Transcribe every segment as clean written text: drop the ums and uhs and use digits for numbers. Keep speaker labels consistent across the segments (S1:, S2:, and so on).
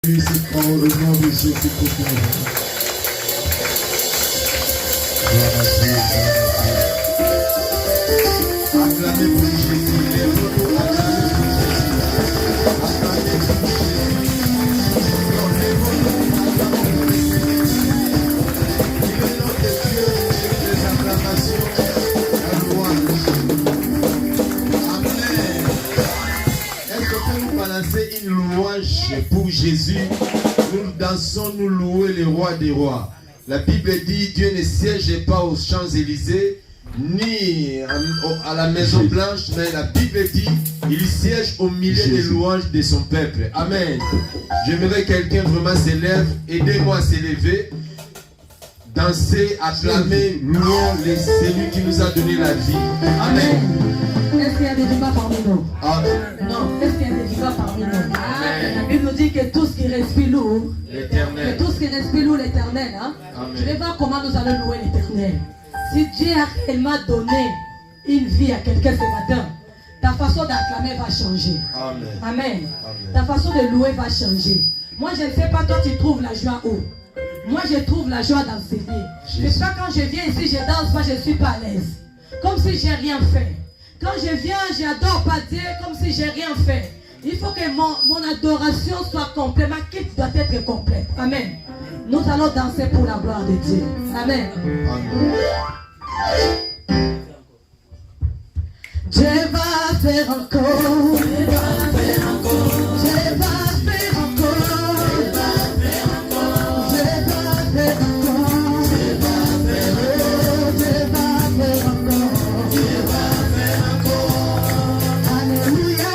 S1: C'est au nom de Jésus-Christ. Gloire à Dieu, gloire à Dieu. Acclamez pour Jésus, lève-vous, acclamez pour Jésus. Acclamez pour Jésus. Lève-vous, acclamez pour Jésus. Il est le nom de Dieu, les acclamations, la louange. Amen. Est-ce que nous balancer une louange pour Jésus? Nous dansons, nous louons le roi des rois. La Bible dit Dieu ne siège pas aux Champs-Élysées ni à la Maison Blanche, mais la Bible dit il siège au milieu des louanges de son peuple. Amen. J'aimerais que quelqu'un vraiment s'élève. Aidez-moi à s'élever. Danser, acclamer, louons celui qui nous a donné la vie. Amen.
S2: Est-ce qu'il y a des débats parmi nous?
S1: Amen.
S2: Non, est-ce qu'il y a des débats parmi nous? Amen. La Bible nous dit que tout ce qui respire lourd,
S1: L'Éternel.
S2: que tout ce qui respire lourd, l'Éternel. Hein? Je vais voir comment nous allons louer l'Éternel. Si Dieu a réellement donné une vie à quelqu'un ce matin, ta façon d'acclamer va changer.
S1: Amen.
S2: Amen. Ta façon de louer va changer. Moi, je ne sais pas, toi, tu trouves la joie où? Moi, je trouve la joie d'enseigner. C'est pas quand je viens ici, je danse pas, je ne suis pas à l'aise. Comme si j'ai rien fait. Quand je viens, j'adore pas Dieu comme si j'ai rien fait. Il faut que mon adoration soit complète. Ma quitte doit être complète. Amen. Nous allons danser pour la gloire de Dieu. Amen. Dieu va faire encore. Dieu va faire encore. Dieu va faire encore. Dieu va faire encore. Dieu va faire encore. Dieu va faire encore. Dieu va faire encore. Dieu va faire encore. Alléluia.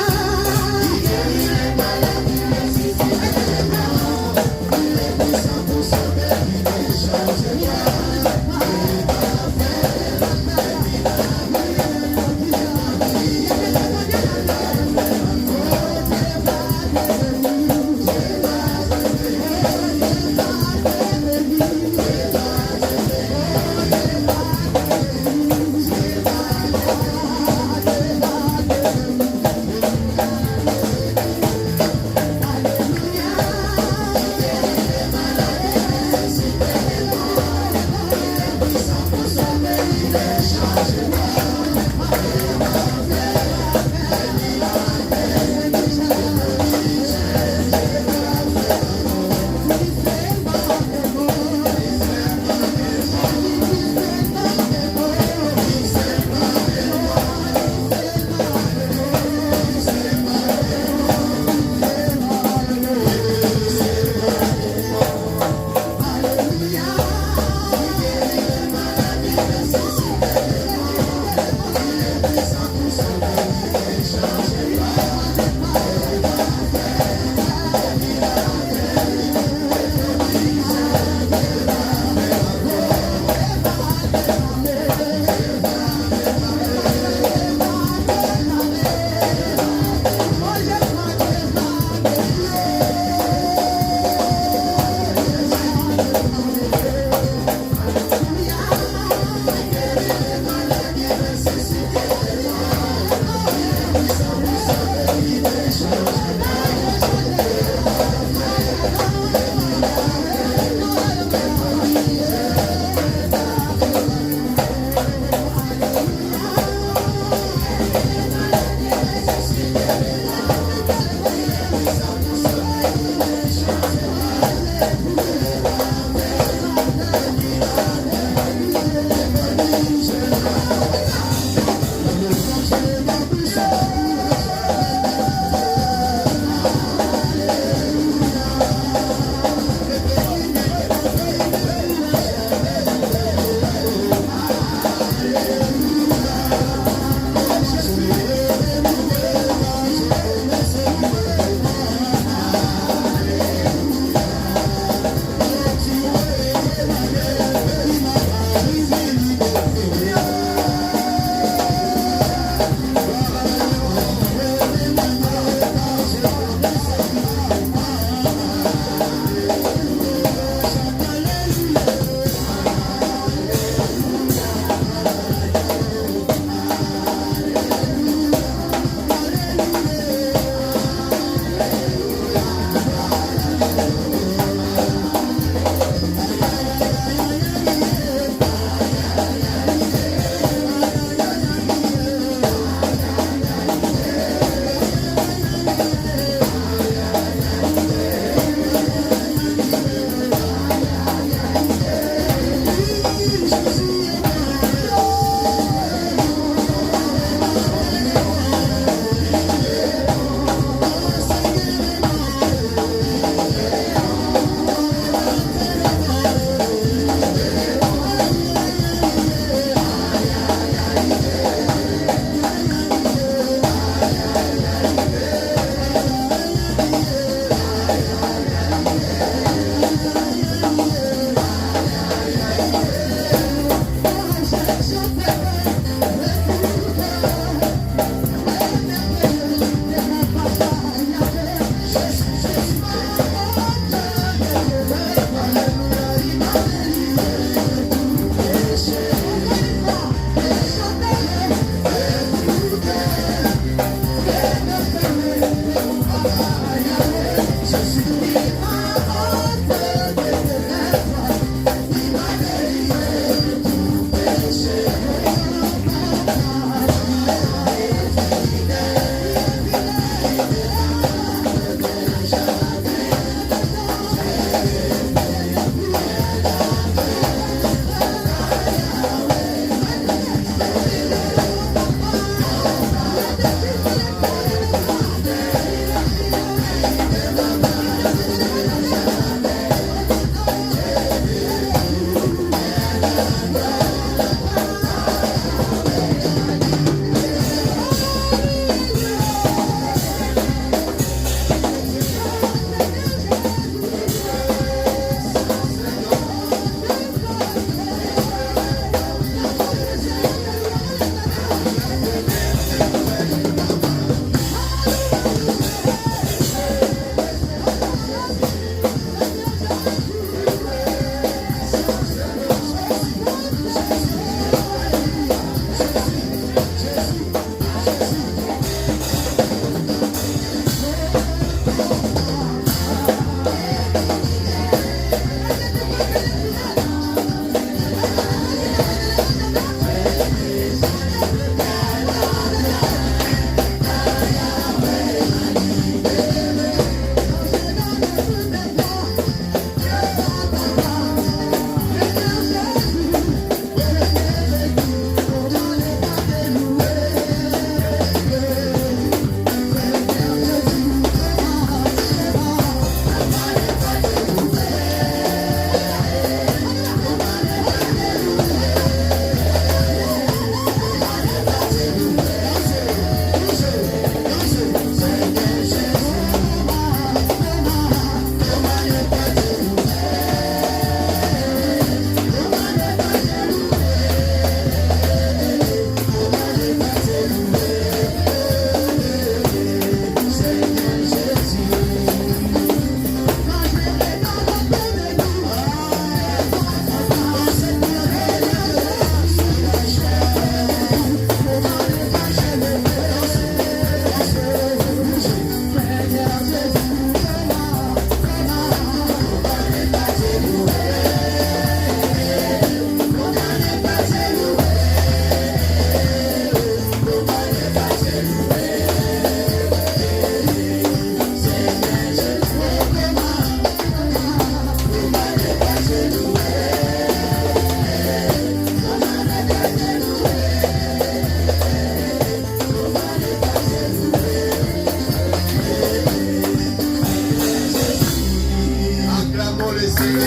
S1: Seigneur.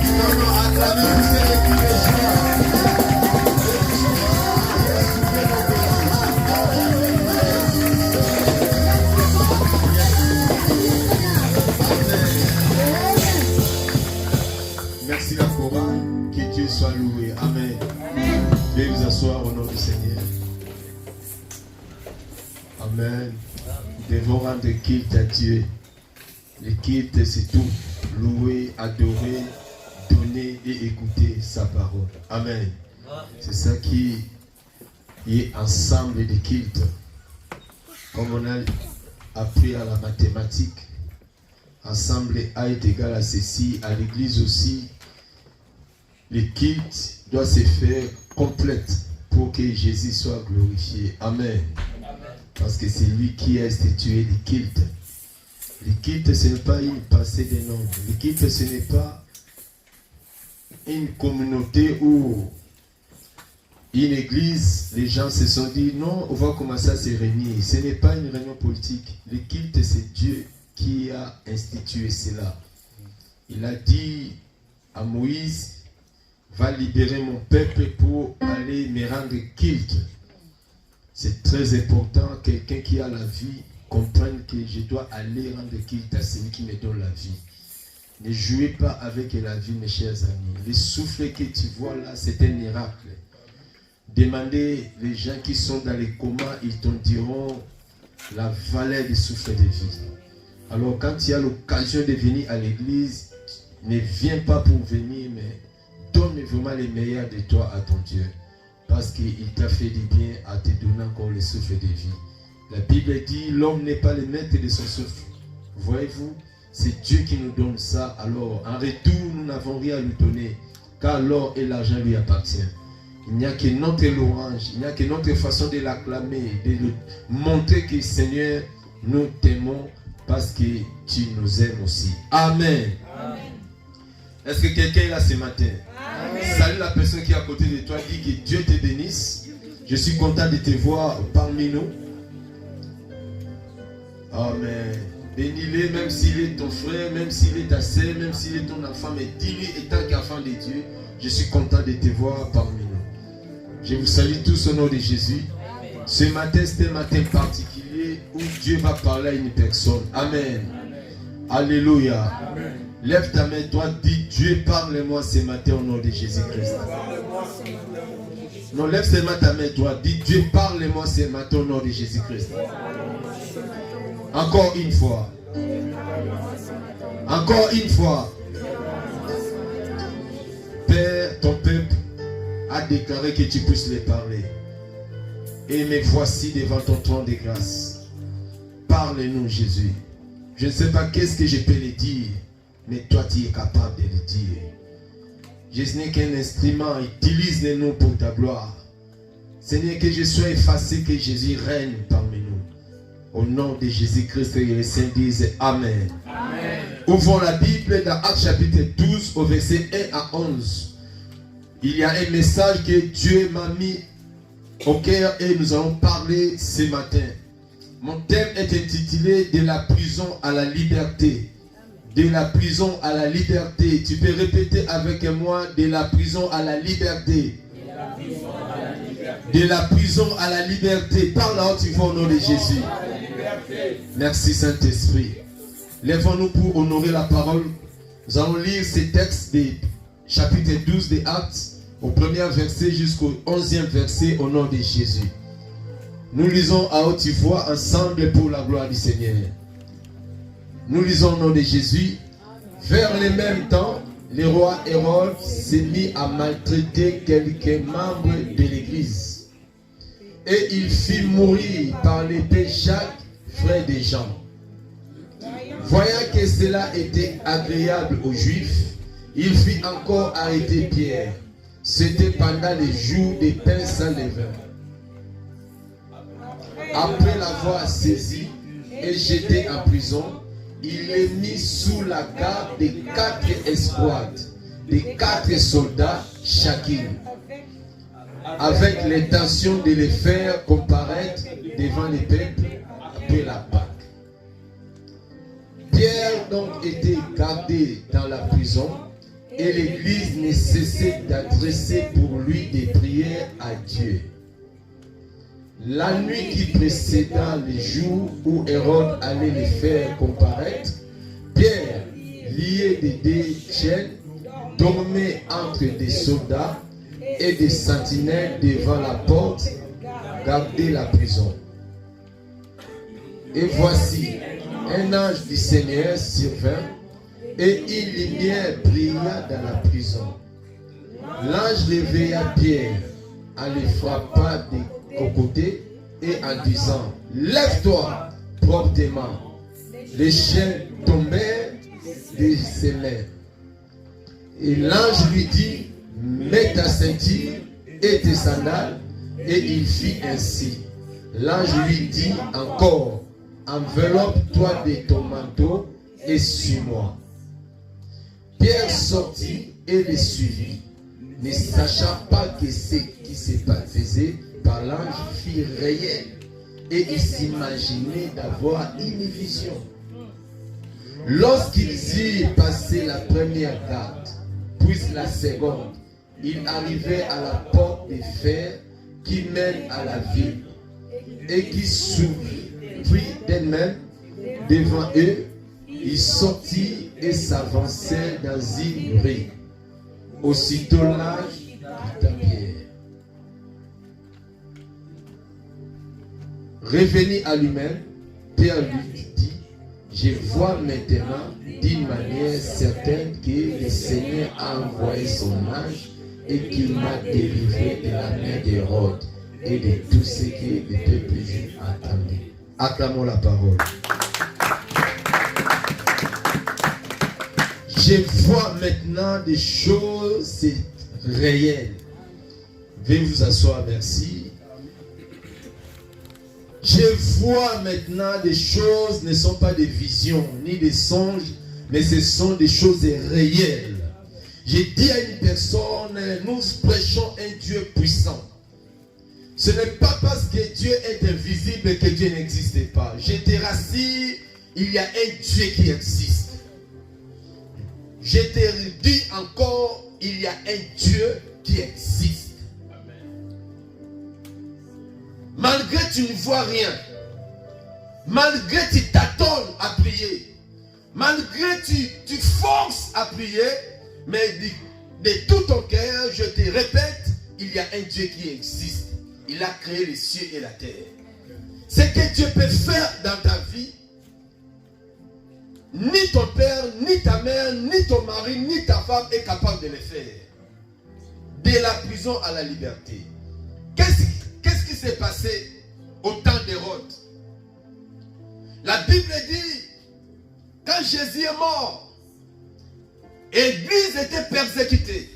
S1: Nous acclamons pour ces cris de joie. Merci la chorale, que Dieu soit loué. Amen. Veuillez vous asseoir au nom du Seigneur. Amen. Nous devons rendre culte à Dieu. Le culte, c'est tout. Louer, adorer, donner et écouter sa parole. Amen. C'est ça qui est ensemble de culte. Comme on a appris à la mathématique, ensemble A est égal à ceci, à l'église aussi. Le culte doit se faire complète pour que Jésus soit glorifié. Amen. Parce que c'est lui qui a institué le culte. Le culte, ce n'est pas une pensée des nombres. Le culte, ce n'est pas une communauté ou une église. Les gens se sont dit, non, on va commencer à se réunir. Ce n'est pas une réunion politique. Le culte, c'est Dieu qui a institué cela. Il a dit à Moïse, va libérer mon peuple pour aller me rendre culte. C'est très important, quelqu'un qui a la vie comprenne que je dois aller rendre culte à celui qui me donne la vie. Ne jouez pas avec la vie, mes chers amis. Le souffle que tu vois là, c'est un miracle. Demandez les gens qui sont dans les comas, ils te diront la valeur du souffle de vie. Alors quand tu as l'occasion de venir à l'église, ne viens pas pour venir, mais donne vraiment le meilleur de toi à ton Dieu. Parce qu'il t'a fait du bien en te donnant encore le souffle de vie. La Bible dit, l'homme n'est pas le maître de son souffle. Voyez-vous, c'est Dieu qui nous donne ça. Alors, en retour, nous n'avons rien à lui donner. Car l'or et l'argent lui appartiennent. Il n'y a que notre louange, il n'y a que notre façon de l'acclamer, de lui montrer que Seigneur, nous t'aimons parce que tu nous aimes aussi. Amen. Amen. Est-ce que quelqu'un est là ce matin? Amen. Salut la personne qui est à côté de toi, dis que Dieu te bénisse. Je suis content de te voir parmi nous. Amen. Bénis-le, même s'il est ton frère, même s'il est ta sœur, même s'il est ton enfant, mais dis-lui, étant qu'enfant de Dieu, je suis content de te voir parmi nous. Je vous salue tous au nom de Jésus. Amen. Ce matin, c'est un matin particulier où Dieu va parler à une personne. Amen. Amen. Alléluia. Amen. Lève ta main droite, dis Dieu, parle-moi ce matin au nom de Jésus-Christ. Non, lève seulement ta main droite, dis Dieu, parle-moi ce matin au nom de Jésus-Christ. Encore une fois. Encore une fois. Père, ton peuple a déclaré que tu puisses les parler. Et me voici devant ton trône de grâce. Parle-nous, Jésus. Je ne sais pas qu'est-ce que je peux le dire, mais toi, tu es capable de le dire. Je n'ai qu'un instrument, utilise-nous pour ta gloire. Seigneur, que je sois effacé, que Jésus règne parmi nous. Au nom de Jésus-Christ, et les saints disent Amen. Amen. Ouvrons la Bible dans Actes chapitre 12, au verset 1 à 11. Il y a un message que Dieu m'a mis au cœur et nous allons parler ce matin. Mon thème est intitulé « De la prison à la liberté ». De la prison à la liberté. Tu peux répéter avec moi, de la prison à la liberté. De la prison à la liberté. Par là, tu vas au nom de Jésus. Merci Saint-Esprit. Lèvons-nous pour honorer la parole. Nous allons lire ces textes du chapitre 12 des Actes, au premier verset jusqu'au 11e verset au nom de Jésus. Nous lisons à haute voix ensemble pour la gloire du Seigneur. Nous lisons au nom de Jésus. Vers le même temps, le roi Hérode s'est mis à maltraiter quelques membres de l'église. Et il fit mourir par l'épée Jacques, frère de Jean. Voyant que cela était agréable aux Juifs, il fit encore arrêter Pierre. C'était pendant les jours des pains sans levain. Après l'avoir saisi et jeté en prison, il est mis sous la garde de 4 escouades, de 4 soldats chacune, avec l'intention de les faire comparaître devant les peuples après la Pâque. Pierre Pierre donc était gardé dans la prison et l'Église ne cessait d'adresser pour lui des prières à Dieu. La nuit qui précéda les jours où Hérode allait les faire comparaître, Pierre, lié de deux chaînes, dormait entre des soldats et des sentinelles devant la porte, gardait la prison. Et voici, un ange du Seigneur survint et une lumière brilla dans la prison. L'ange réveilla Pierre en le frappant des côtés et en disant: lève-toi promptement. Les chaînes tombèrent de ses mains. Et l'ange lui dit: mets ta ceinture et tes sandales. Et il fit ainsi. L'ange lui dit encore: enveloppe-toi de ton manteau et suis-moi. Pierre sortit et le suivit, ne sachant pas que ce qui se faisait par l'ange fut réel, et il s'imaginait d'avoir une vision. Lorsqu'ils eurent passé la première garde, puis la seconde, ils arrivaient à la porte de fer qui mène à la ville, et qui s'ouvrit d'elle-même devant eux. Ils sortirent et s'avançèrent dans une rue. Aussitôt l'ange dit à Pierre: revenu à lui-même, Pierre lui dit: je vois maintenant d'une manière certaine que le Seigneur a envoyé son ange et qu'il m'a délivré de la main d'Hérode et de tout ce que le peuple juif attendait. Acclamons la parole. Je vois maintenant des choses réelles. Veuillez vous asseoir, merci. Je vois maintenant des choses, ne sont pas des visions, ni des songes, mais ce sont des choses réelles. J'ai dit à une personne: nous prêchons un Dieu puissant. Ce n'est pas parce que Dieu est invisible que Dieu n'existe pas. Je te rassure, il y a un Dieu qui existe. Je te dis encore, il y a un Dieu qui existe. Malgré que tu ne vois rien, malgré que tu t'attends à prier, malgré que tu forces à prier, mais de tout ton cœur, je te répète, il y a un Dieu qui existe. Il a créé les cieux et la terre. Ce que Dieu peut faire dans ta vie, ni ton père, ni ta mère, ni ton mari, ni ta femme est capable de le faire. De la prison à la liberté. Qu'est-ce qui s'est passé au temps d'Hérode? La Bible dit, quand Jésus est mort, l'Église était persécutée.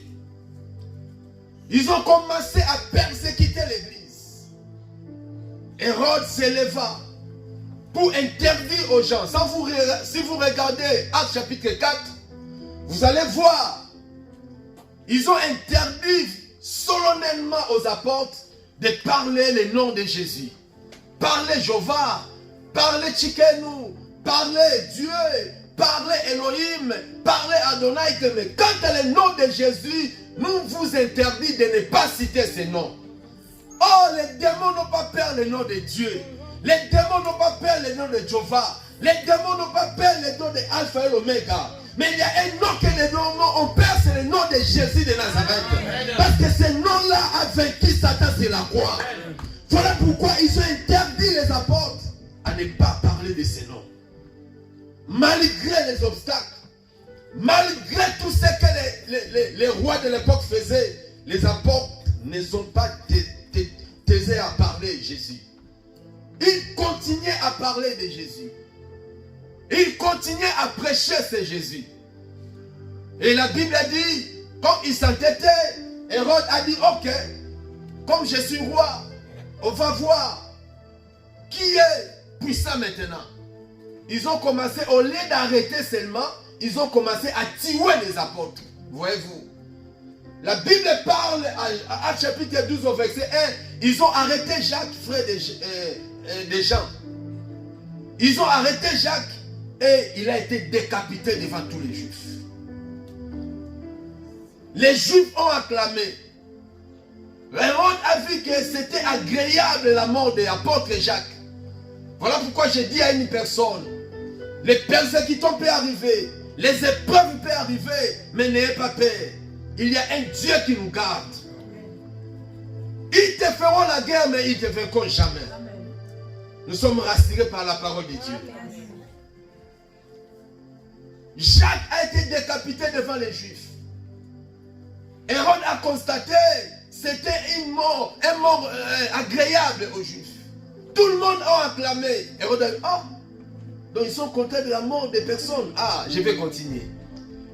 S1: Ils ont commencé à persécuter l'Église. Hérode s'éleva pour interdire aux gens. Si vous regardez Actes chapitre 4, vous allez voir, ils ont interdit solennellement aux apôtres de parler le nom de Jésus. Parler Jéhovah, parler Tchikenu, parler Dieu, parler Elohim, parler Adonai. Mais quant à le nom de Jésus, nous vous interdit de ne pas citer ces noms. Oh, les démons n'ont pas peur le nom de Dieu. Les démons n'ont pas peur le nom de Jéhovah. Les démons n'ont pas peur le nom de Alpha et l'Oméga. Mais il y a un nom que les démons ont peur, c'est le nom de Jésus de Nazareth. Parce que ce nom-là a vaincu Satan sur la croix. Voilà pourquoi ils ont interdit les apôtres à ne pas parler de ces noms. Malgré les obstacles, malgré tout ce que les rois de l'époque faisaient, les apôtres ne sont pas taisés à parler de Jésus. Ils continuaient à parler de Jésus. Ils continuaient à prêcher ce Jésus. Et la Bible a dit, quand ils s'entêtaient, Hérode a dit, ok, comme je suis roi, on va voir qui est puissant maintenant. Ils ont commencé, au lieu d'arrêter seulement, ils ont commencé à tuer les apôtres. Voyez-vous. La Bible parle à chapitre 12 au verset 1. Ils ont arrêté Jacques, frère de Jean. Ils ont arrêté Jacques.
S3: et il a été décapité devant tous les Juifs. Les Juifs ont acclamé. Hérode a vu que c'était agréable la mort de l'apôtre Jacques. Voilà pourquoi j'ai dit à une personne, les persécutions peuvent arriver, les épreuves peuvent arriver, mais n'ayez pas peur. Il y a un Dieu qui nous garde. Ils te feront la guerre, mais ils ne te vaincront jamais. Nous sommes rassurés par la parole de Dieu. Jacques a été décapité devant les Juifs. Hérode a constaté c'était un mort agréable aux Juifs. Tout le monde a acclamé. Hérode a dit, donc ils sont contents de la mort des personnes. Je vais continuer.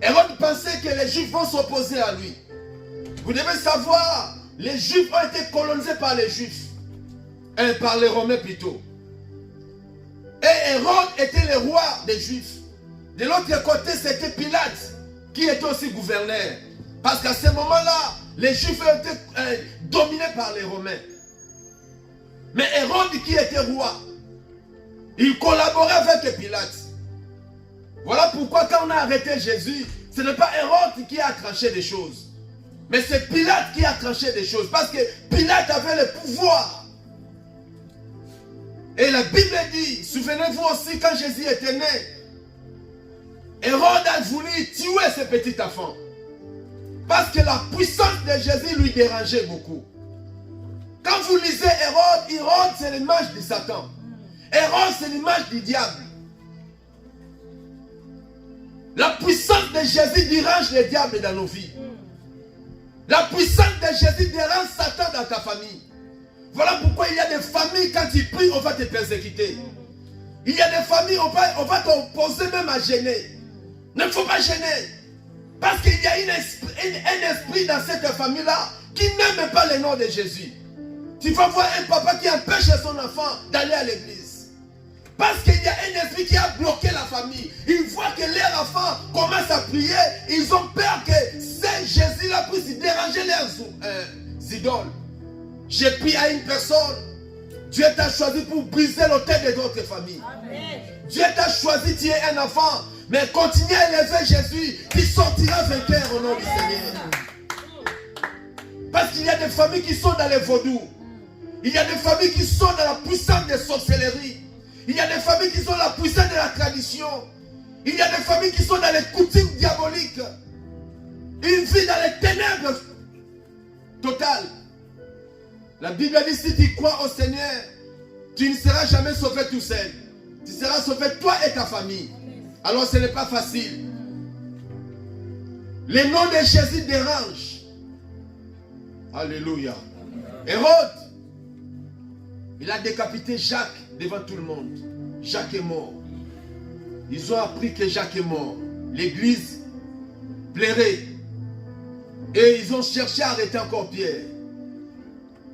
S3: Hérode pensait que les Juifs vont s'opposer à lui. Vous devez savoir, les Juifs ont été colonisés par les Juifs. Par les Romains plutôt. Et Hérode était le roi des Juifs. De l'autre côté, c'était Pilate, qui était aussi gouverneur. Parce qu'à ce moment-là, les Juifs étaient dominés par les Romains. Mais Hérode, qui était roi, il collaborait avec Pilate. Voilà pourquoi quand on a arrêté Jésus, ce n'est pas Hérode qui a tranché des choses. Mais c'est Pilate qui a tranché des choses. Parce que Pilate avait le pouvoir. Et la Bible dit, souvenez-vous aussi quand Jésus était né, Hérode a voulu tuer ce petit enfant. Parce que la puissance de Jésus lui dérangeait beaucoup. Quand vous lisez Hérode c'est l'image de Satan. Hérode c'est l'image du diable. La puissance de Jésus dérange le diable dans nos vies. La puissance de Jésus dérange Satan dans ta famille. Voilà pourquoi il y a des familles, quand tu pries, on va te persécuter. Il y a des familles, on va t'opposer même à gêner. Ne faut pas gêner. Parce qu'il y a un esprit dans cette famille-là qui n'aime pas le nom de Jésus. Tu vas voir un papa qui empêche son enfant d'aller à l'église. Parce qu'il y a un esprit qui a bloqué la famille. Ils voient que leurs enfants commencent à prier. Ils ont peur que ce Jésus-là puisse déranger leurs idoles. J'ai pris à une personne. Dieu t'a choisi pour briser l'autel de d'autres familles. Amen. Dieu t'a choisi, tu es un enfant. Mais continue à élever Jésus qui sortira vainqueur au nom du Seigneur. Parce qu'il y a des familles qui sont dans les vaudous. Il y a des familles qui sont dans la puissance des sorcelleries. Il y a des familles qui sont dans la puissance de la tradition. Il y a des familles qui sont dans les coutumes diaboliques. Ils vivent dans les ténèbres totales. La Bible dit, si tu crois au Seigneur, tu ne seras jamais sauvé tout seul. Tu seras sauvé toi et ta famille. Alors ce n'est pas facile. Le nom de Jésus dérange. Alléluia. Hérode, il a décapité Jacques devant tout le monde. Jacques est mort. Ils ont appris que Jacques est mort. L'église pleurait. Et ils ont cherché à arrêter encore Pierre.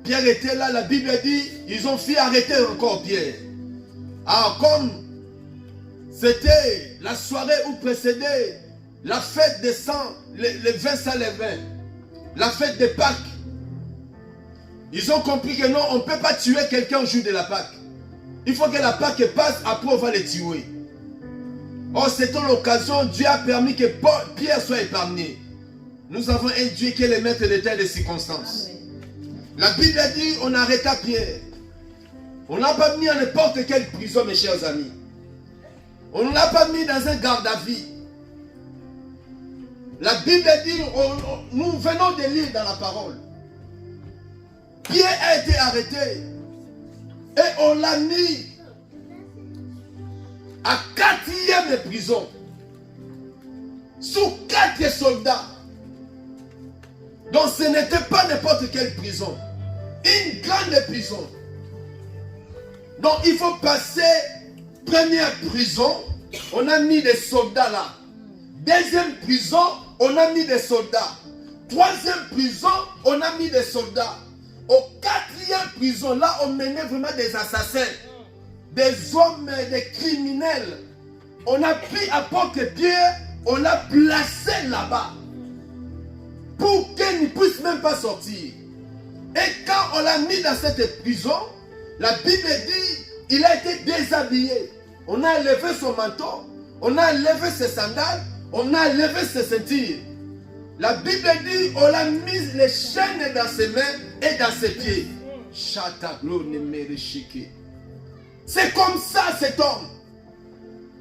S3: Pierre était là, la Bible dit, ils ont fait arrêter encore Pierre. Alors comme c'était la soirée où précédait la fête des saints, les 20 saints les 20, la fête de Pâques. Ils ont compris que non, on ne peut pas tuer quelqu'un au jour de la Pâque. Il faut que la Pâque passe, après on va les tuer. Or, c'était l'occasion, Dieu a permis que Pierre soit épargné. Nous avons un Dieu qui est le maître de telles circonstances. La Bible dit, on arrêta Pierre. On ne l'a pas mis à n'importe quelle prison, mes chers amis. On ne l'a pas mis dans un garde à vie. La Bible dit, nous venons de lire dans la parole. Pierre a été arrêté. Et on l'a mis à 4e prison. Sous 4 soldats. Donc ce n'était pas n'importe quelle prison. Une grande prison. Donc il faut passer première prison, on a mis des soldats là. Deuxième prison, on a mis des soldats. Troisième prison, on a mis des soldats. Au 4e prison, là on menait vraiment des assassins, des hommes, des criminels. On a pris apôtre Pierre, on l'a placé là-bas. Pour qu'il ne puisse même pas sortir. Et quand on l'a mis dans cette prison, la Bible dit, il a été déshabillé. On a enlevé son manteau, on a enlevé ses sandales, on a enlevé ses ceintures. La Bible dit, on a mis les chaînes dans ses mains et dans ses pieds. C'est comme ça cet homme.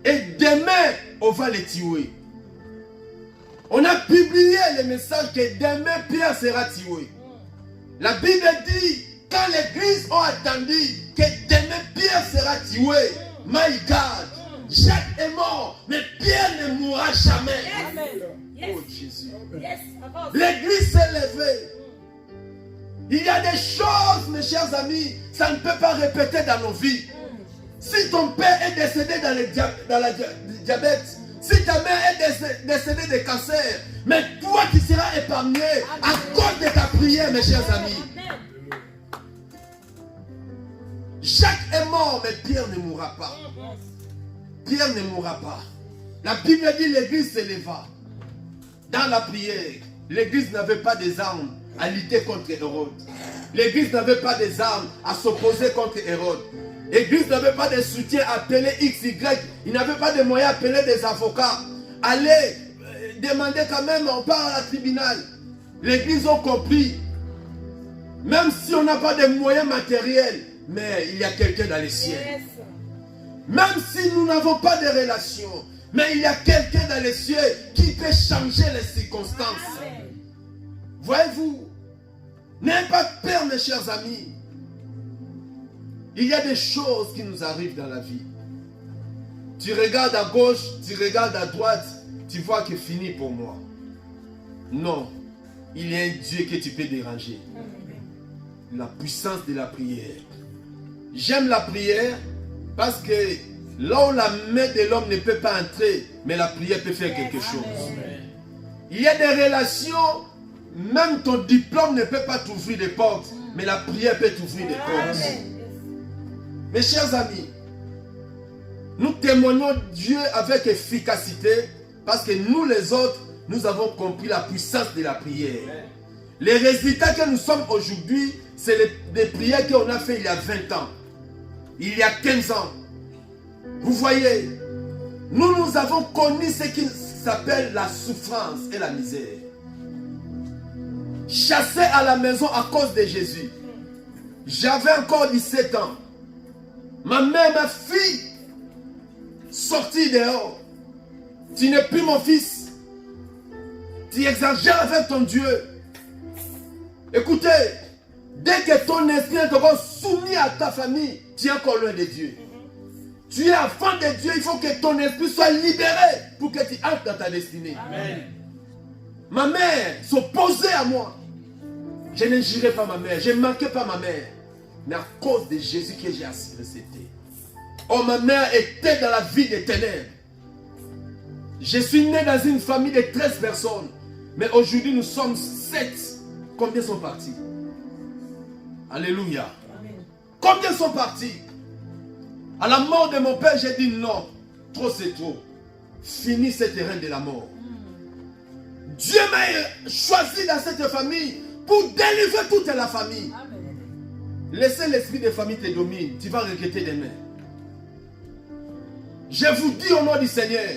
S3: Et demain, on va le tuer. On a publié le message que demain, Pierre sera tué. La Bible dit, quand l'église a attendu que demain, Pierre sera tué, my God, Jacques est mort, mais Pierre ne mourra jamais.
S4: Amen.
S3: Oh Jésus.
S4: Yes.
S3: L'église s'est levée. Il y a des choses, mes chers amis, ça ne peut pas répéter dans nos vies. Si ton père est décédé dans le diabète, si ta mère est décédée de cancer, mais toi qui seras épargné à cause de ta prière, mes chers amis. Jacques est mort, mais Pierre ne mourra pas. Pierre ne mourra pas. La Bible dit l'église s'éleva. Dans la prière, l'église n'avait pas des armes à lutter contre Hérode. L'église n'avait pas des armes à s'opposer contre Hérode. L'église n'avait pas de soutien à appeler XY. Il n'avait pas de moyens à appeler des avocats. Allez, demander quand même, on part à la tribunal. L'église a compris. Même si on n'a pas de moyens matériels, mais il y a quelqu'un dans les cieux. Même si nous n'avons pas de relations, mais il y a quelqu'un dans les cieux qui peut changer les circonstances. Voyez-vous, n'ayez pas peur, mes chers amis. Il y a des choses qui nous arrivent dans la vie. Tu regardes à gauche, tu regardes à droite, tu vois que fini pour moi. Non, il y a un Dieu que tu peux déranger. La puissance de la prière. J'aime la prière parce que là où la main de l'homme ne peut pas entrer, mais la prière peut faire quelque chose. Il y a des relations, même ton diplôme ne peut pas t'ouvrir des portes, mais la prière peut t'ouvrir des portes. Mes chers amis, nous témoignons Dieu avec efficacité parce que nous les autres, nous avons compris la puissance de la prière. Les résultats que nous sommes aujourd'hui, c'est des prières qu'on a fait il y a 20 ans, il y a 15 ans. Vous voyez, nous avons connu ce qui s'appelle la souffrance et la misère. Chassé à la maison à cause de Jésus. J'avais encore 17 ans. Ma mère, ma fille, sortie dehors. Tu n'es plus mon fils. Tu exagères avec ton Dieu. Écoutez, dès que ton esprit est encore soumis à ta famille, tu es encore loin de Dieu. Tu es enfant de Dieu, il faut que ton esprit soit libéré pour que tu entres dans ta destinée. Amen. Ma mère s'opposait à moi. Je ne jurais pas ma mère, je ne manquais pas ma mère. Mais à cause de Jésus que j'ai accepté. Oh, ma mère était dans la vie des ténèbres. Je suis né dans une famille de 13 personnes. Mais aujourd'hui, nous sommes 7. Combien sont partis? Alléluia. Amen. Combien sont partis? À la mort de mon père, j'ai dit non. Trop c'est trop. Fini ce terrain de la mort. Dieu m'a choisi dans cette famille pour délivrer toute la famille. Amen. Laissez l'esprit de famille te dominer. Tu vas regretter demain. Je vous dis au nom du Seigneur,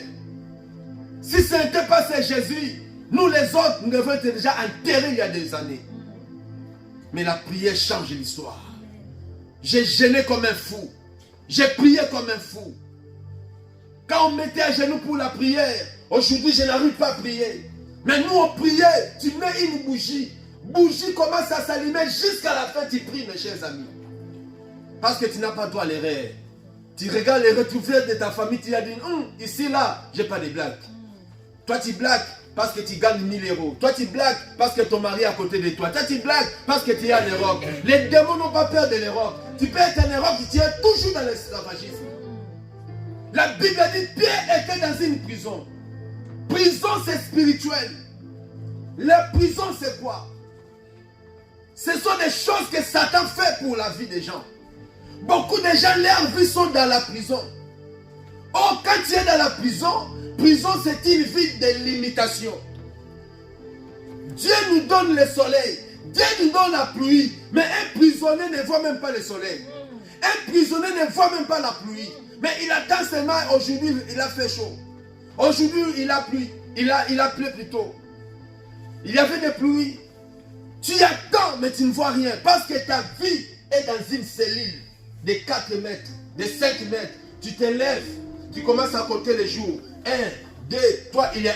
S3: si ce n'était pas ce Jésus, nous les autres, nous devons être déjà enterrés il y a des années. Mais la prière change l'histoire. J'ai gêné comme un fou. J'ai prié comme un fou. Quand on mettait à genoux pour la prière, aujourd'hui je n'arrive pas à prier. Mais nous on priait, tu mets une bougie. Bougie commence à s'allumer jusqu'à la fin, tu pries mes chers amis. Parce que tu n'as pas droit à l'erreur. Tu regardes les retrouvailles de ta famille, tu as dit, ici là, j'ai pas de blagues. Toi tu blagues parce que tu gagnes 1000 euros. Toi tu blagues parce que ton mari est à côté de toi. Toi tu blagues parce que tu es en Europe. Les démons n'ont pas peur de l'Europe. Tu peux être en Europe, tu es toujours dans l'esclavagisme. La Bible dit Pierre était dans une prison. Prison c'est spirituel. La prison c'est quoi? Ce sont des choses que Satan fait pour la vie des gens. Beaucoup de gens, leurs vies sont dans la prison. Oh, quand tu es dans la prison, prison c'est une vie de limitation. Dieu nous donne le soleil, Dieu nous donne la pluie, mais un prisonnier ne voit même pas le soleil. Un prisonnier ne voit même pas la pluie. Mais il attend seulement aujourd'hui, il a fait chaud. Aujourd'hui, il a plu. Il a plu plutôt. Il y avait des pluies. Tu attends, mais tu ne vois rien. Parce que ta vie est dans une cellule de 4 mètres, de 5 mètres. Tu te lèves, tu commences à compter les jours. 1, 2, toi, il y a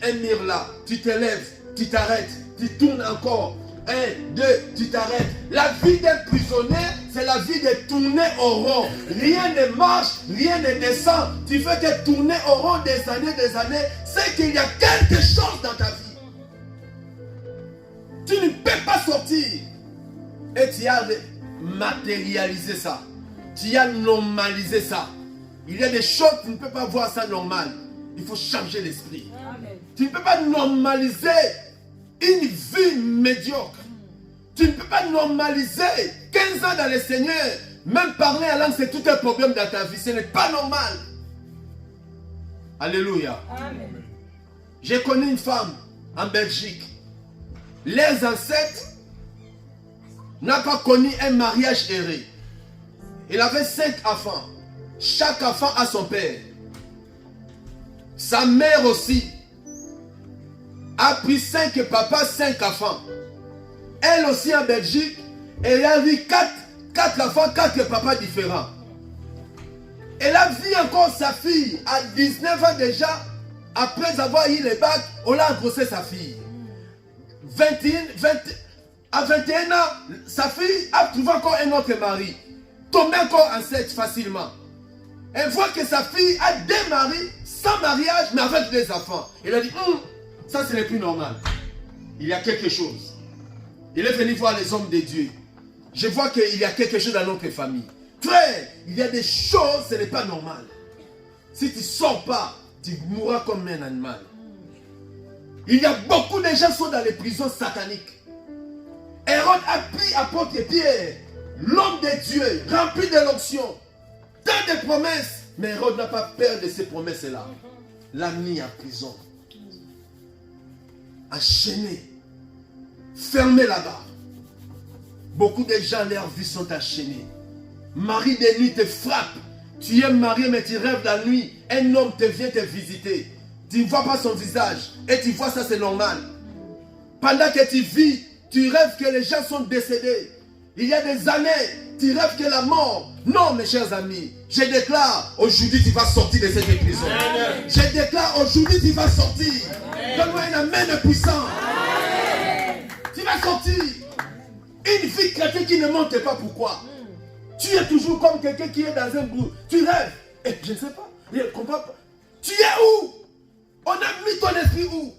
S3: un mur là. Tu te lèves, tu t'arrêtes, tu tournes encore. 1, 2, tu t'arrêtes. La vie d'un prisonnier, c'est la vie de tourner au rond. Rien ne marche, rien ne descend. Tu fais que tourner au rond des années. C'est qu'il y a quelque chose dans ta vie. Tu ne peux pas sortir. Et tu as matérialisé ça. Tu as normalisé ça. Il y a des choses, tu ne peux pas voir ça normal. Il faut changer l'esprit. Tu ne peux pas normaliser une vie médiocre. Tu ne peux pas normaliser 15 ans dans le Seigneur. Même parler à langue, c'est tout un problème dans ta vie. Ce n'est pas normal. Alléluia. Amen. J'ai connu une femme en Belgique. Les ancêtres n'ont pas connu un mariage erré. Il avait 5 enfants. Chaque enfant a son père. Sa mère aussi a pris 5 papas, 5 enfants. Elle aussi en Belgique, elle a vu 4 enfants, 4 papas différents. Elle a vu encore sa fille à 19 ans déjà. Après avoir eu les bacs, on a engrossé sa fille. À 21 ans, sa fille a trouvé encore un autre mari. Tombé encore enceinte facilement. Elle voit que sa fille a 2 maris, sans mariage, mais avec 2 enfants. Elle a dit, ça ce n'est plus normal. Il y a quelque chose. Il est venu voir les hommes de Dieu. Je vois qu'il y a quelque chose dans notre famille. Frère, il y a des choses, ce n'est pas normal. Si tu ne sors pas, tu mourras comme un animal. Il y a beaucoup de gens qui sont dans les prisons sataniques. Hérode a pris apôtre Pierre, l'homme de Dieu, rempli de l'onction, tant de promesses, mais Hérode n'a pas peur de ces promesses-là. L'a mis en prison, enchaîné, fermé là-bas. Beaucoup de gens, leurs vies sont enchaînées. Mari de nuit te frappe. Tu es marié, mais tu rêves la nuit. Un homme te vient te visiter. Tu ne vois pas son visage. Et tu vois ça, c'est normal. Pendant que tu vis, tu rêves que les gens sont décédés. Il y a des années, tu rêves que la mort. Non, mes chers amis, je déclare, aujourd'hui tu vas sortir de cette prison. Amen. Je déclare, aujourd'hui tu vas sortir. Donne-moi un amen puissant. Amen. Tu vas sortir. Une vie chrétienne qui ne monte pas. Pourquoi? Tu es toujours comme quelqu'un qui est dans un groupe. Tu rêves. Et je ne sais pas. Je ne comprends pas. Tu es où? On a mis ton esprit où?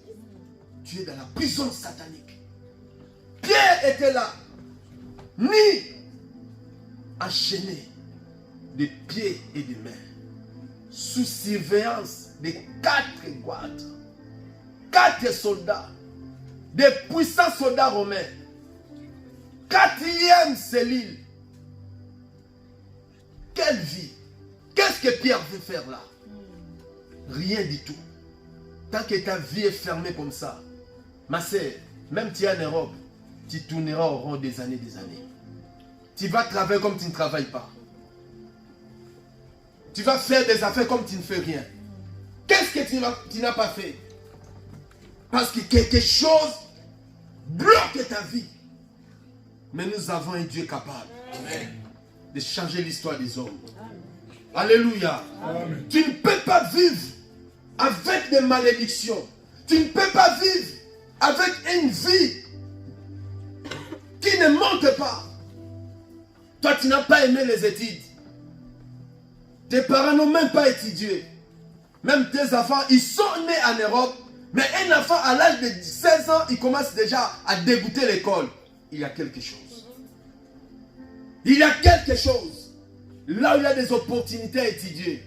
S3: Tu es dans la prison satanique. Pierre était là. Ni enchaîné de pieds et de mains. Sous surveillance de 4 gardes. 4 soldats. Des puissants soldats romains. 4e cellule. Quelle vie? Qu'est-ce que Pierre veut faire là? Rien du tout. Tant que ta vie est fermée comme ça, ma sœur, même tu es en Europe, tu tourneras au rond des années. Tu vas travailler comme tu ne travailles pas. Tu vas faire des affaires comme tu ne fais rien. Qu'est-ce que tu n'as pas fait? Parce que quelque chose bloque ta vie. Mais nous avons un Dieu capable. Amen. De changer l'histoire des hommes. Amen. Alléluia. Amen. Tu ne peux pas vivre avec des malédictions. Tu ne peux pas vivre avec une vie qui ne monte pas. Toi, tu n'as pas aimé les études. Tes parents n'ont même pas étudié. Même tes enfants, ils sont nés en Europe. Mais un enfant à l'âge de 16 ans, il commence déjà à dégoûter l'école. Il y a quelque chose. Il y a quelque chose. Là où il y a des opportunités à étudier.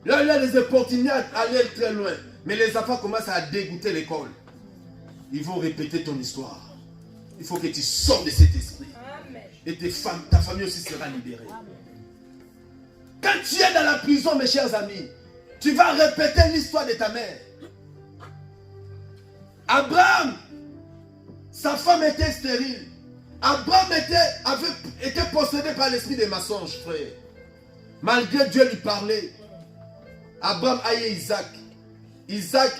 S3: Là où il y a des opportunités à aller très loin. Mais les enfants commencent à dégoûter l'école. Ils vont répéter ton histoire. Il faut que tu sortes de cet esprit. Amen. Et ta famille aussi sera libérée. Amen. Quand tu es dans la prison, mes chers amis, tu vas répéter l'histoire de ta mère. Abraham, sa femme était stérile. Abraham était possédé par l'esprit des mensonges, frère. Malgré Dieu lui parlait. Abraham a eu Isaac. Isaac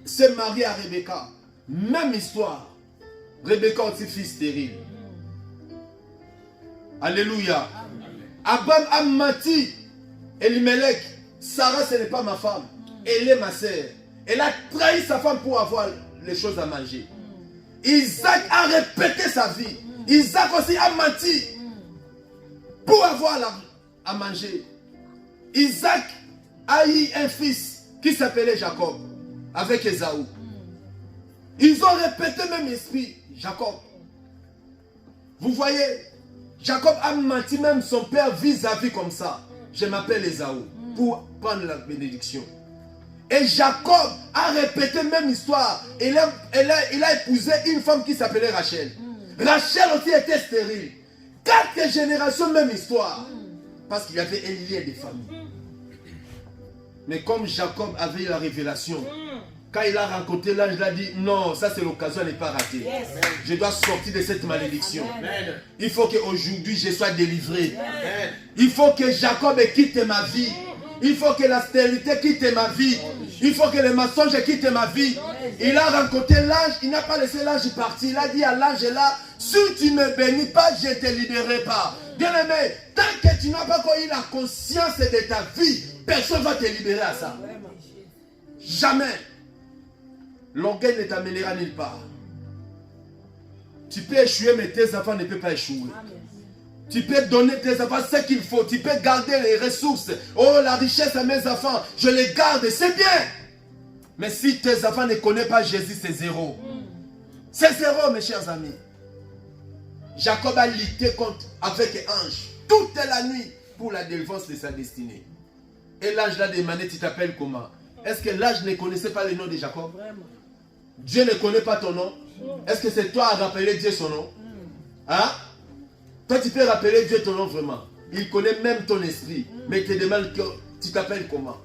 S3: s'est marié à Rebecca. Même histoire. Rebecca aussi fille stérile. Alléluia. Abraham a menti. Elimelech, Sarah ce n'est pas ma femme. Elle est ma sœur. Elle a trahi sa femme pour avoir les choses à manger. Isaac a répété sa vie. Isaac aussi a menti pour avoir à manger. Isaac a eu un fils qui s'appelait Jacob avec Ésaü. Ils ont répété même esprit, Jacob. Vous voyez, Jacob a menti même son père vis-à-vis comme ça. Je m'appelle Ésaü pour prendre la bénédiction. Et Jacob a répété même histoire. Il a épousé une femme qui s'appelait Rachel. Rachel aussi était stérile. 4 générations, même histoire. Parce qu'il y avait un lien de famille. Mais comme Jacob avait eu la révélation, quand il a rencontré l'ange, il a dit non, ça c'est l'occasion à ne pas rater. Je dois sortir de cette malédiction. Il faut qu'aujourd'hui je sois délivré. Il faut que Jacob quitte ma vie. Il faut que la stérilité quitte ma vie. Il faut que le mensonge quitte ma vie. Il a rencontré l'ange, il n'a pas laissé l'ange partir. Il a dit à l'ange là, si tu ne me bénis pas, je ne te libérerai pas. Bien aimé, tant que tu n'as pas eu la conscience de ta vie, personne ne va te libérer à ça. Jamais. L'orgueil ne t'amènera nulle part. Tu peux échouer, mais tes enfants ne peuvent pas échouer. Tu peux donner tes enfants ce qu'il faut. Tu peux garder les ressources. Oh, la richesse à mes enfants, je les garde, c'est bien. Mais si tes enfants ne connaissent pas Jésus, c'est zéro. C'est zéro, mes chers amis. Jacob a lutté avec un ange toute la nuit pour la délivrance de sa destinée. Et l'ange l'a demandé, tu t'appelles comment? Est-ce que l'ange ne connaissait pas le nom de Jacob? Dieu ne connaît pas ton nom? Est-ce que c'est toi à rappeler Dieu son nom? Hein? Toi tu peux rappeler Dieu ton nom vraiment. Il connaît même ton esprit. Mais il te demande que tu t'appelles comment?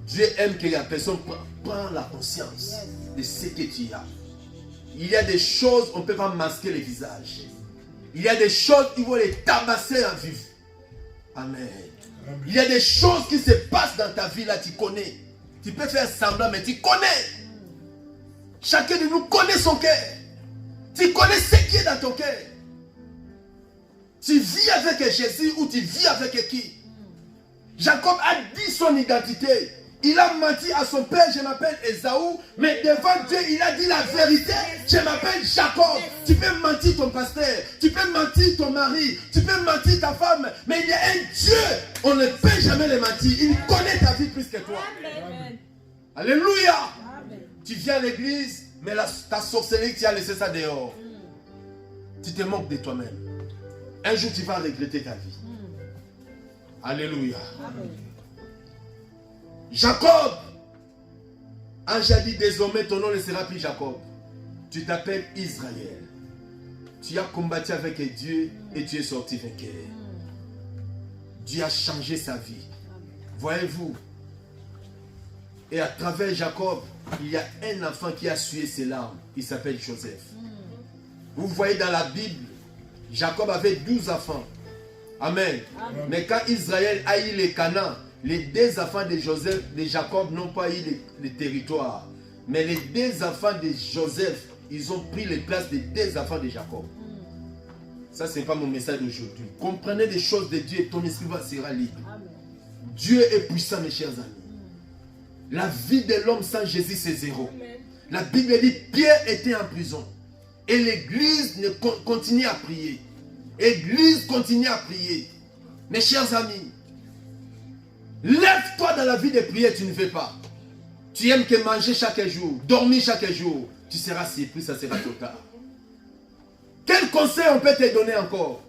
S3: Dieu aime que la personne prenne la conscience de ce que tu as. Il y a des choses, on ne peut pas masquer le visage. Il y a des choses, il faut les tabasser en vif. Amen. Il y a des choses qui se passent dans ta vie là, tu connais. Tu peux faire semblant, mais tu connais. Chacun de nous connaît son cœur. Tu connais ce qui est dans ton cœur. Tu vis avec Jésus ou tu vis avec qui? Jacob a dit son identité. Il a menti à son père, je m'appelle Ésaü, mais devant Dieu, il a dit la vérité, je m'appelle Jacob. Tu peux mentir ton pasteur, tu peux mentir ton mari, tu peux mentir ta femme, mais il y a un Dieu, on ne peut jamais le mentir. Il connaît ta vie plus que toi. Amen. Alléluia. Amen. Tu viens à l'église, mais ta sorcellerie, tu as laissé ça dehors. Tu te moques de toi-même. Un jour, tu vas regretter ta vie. Alléluia. Amen. Jacob, ange a dit désormais ton nom ne sera plus Jacob. Tu t'appelles Israël. Tu as combattu avec Dieu et tu es sorti vainqueur. Dieu a changé sa vie. Voyez-vous. Et à travers Jacob, il y a un enfant qui a sué ses larmes. Il s'appelle Joseph. Vous voyez dans la Bible, Jacob avait 12 enfants. Amen. Amen. Mais quand Israël a eu les Canaan, les 2 enfants de Jacob n'ont pas eu le territoire. Mais les 2 enfants de Joseph, ils ont pris les places des 2 enfants de Jacob. Ça, ce n'est pas mon message d'aujourd'hui. Comprenez les choses de Dieu et ton esprit sera libre. Amen. Dieu est puissant, mes chers amis. La vie de l'homme sans Jésus, c'est zéro. Amen. La Bible dit Pierre était en prison. Et l'église continue à prier. L'église continue à prier. Mes chers amis, lève-toi dans la vie de prière, tu ne fais pas. Tu aimes que manger chaque jour, dormir chaque jour. Tu seras surpris, ça sera trop tard. Quel conseil on peut te donner encore?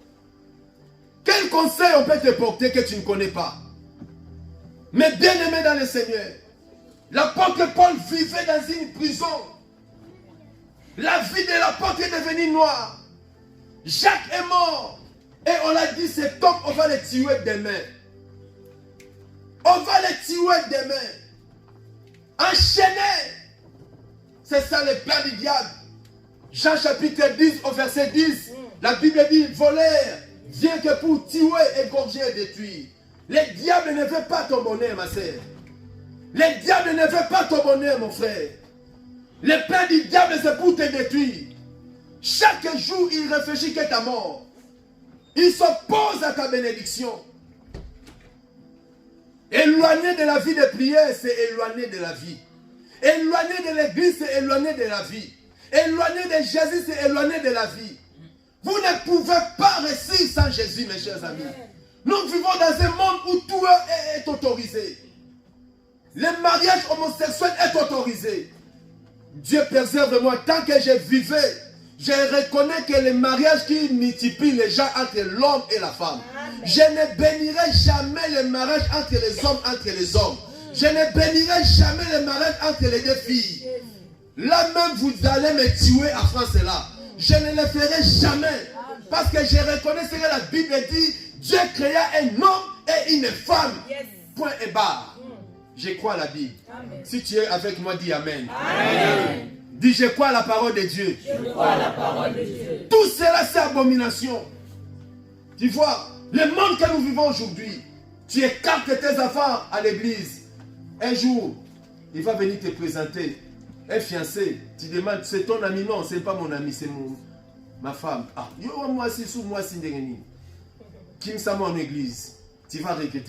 S3: Quel conseil on peut te porter que tu ne connais pas? Mais bien aimé dans le Seigneur, l'apôtre Paul vivait dans une prison. La vie de l'apôtre est devenue noire. Jacques est mort. Et on l'a dit, cet homme, on va le tuer demain. On va les tuer demain. Enchaînés. C'est ça le plan du diable. Jean chapitre 10 au verset 10. La Bible dit, voleur vient que pour tuer, égorger et détruire. Le diable ne veut pas ton bonheur, ma sœur. Le diable ne veut pas ton bonheur, mon frère. Le plan du diable, c'est pour te détruire. Chaque jour, il réfléchit que ta mort. Il s'oppose à ta bénédiction. Éloigné de la vie de prière, c'est éloigné de la vie. Éloigné de l'église, c'est éloigné de la vie. Éloigné de Jésus, c'est éloigné de la vie. Vous ne pouvez pas réussir sans Jésus, mes chers amis. Nous vivons dans un monde où tout est autorisé. Le mariage homosexuel est autorisé. Dieu préserve-moi. Tant que je vivais, je reconnais que le mariage qui multiplie les gens entre l'homme et la femme. Je ne bénirai jamais le mariage entre les hommes, Je ne bénirai jamais le mariage entre les deux filles. Là même, vous allez me tuer à France là. Je ne le ferai jamais. Parce que je reconnais ce que la Bible dit. Dieu créa un homme et une femme. Point et barre. Je crois à la Bible. Amen. Si tu es avec moi, dis Amen. Amen. Dis, je crois à la parole de Dieu. Je crois à la parole de Dieu. Tout cela, c'est abomination. Tu vois, le monde que nous vivons aujourd'hui, tu écartes tes enfants à l'église. Un jour, il va venir te présenter. Un fiancé, tu demandes, c'est ton ami? Non, ce n'est pas mon ami, c'est ma femme. Ah, moi, c'est sous moi, c'est Ndengeni. Qui me en église? Tu vas regretter.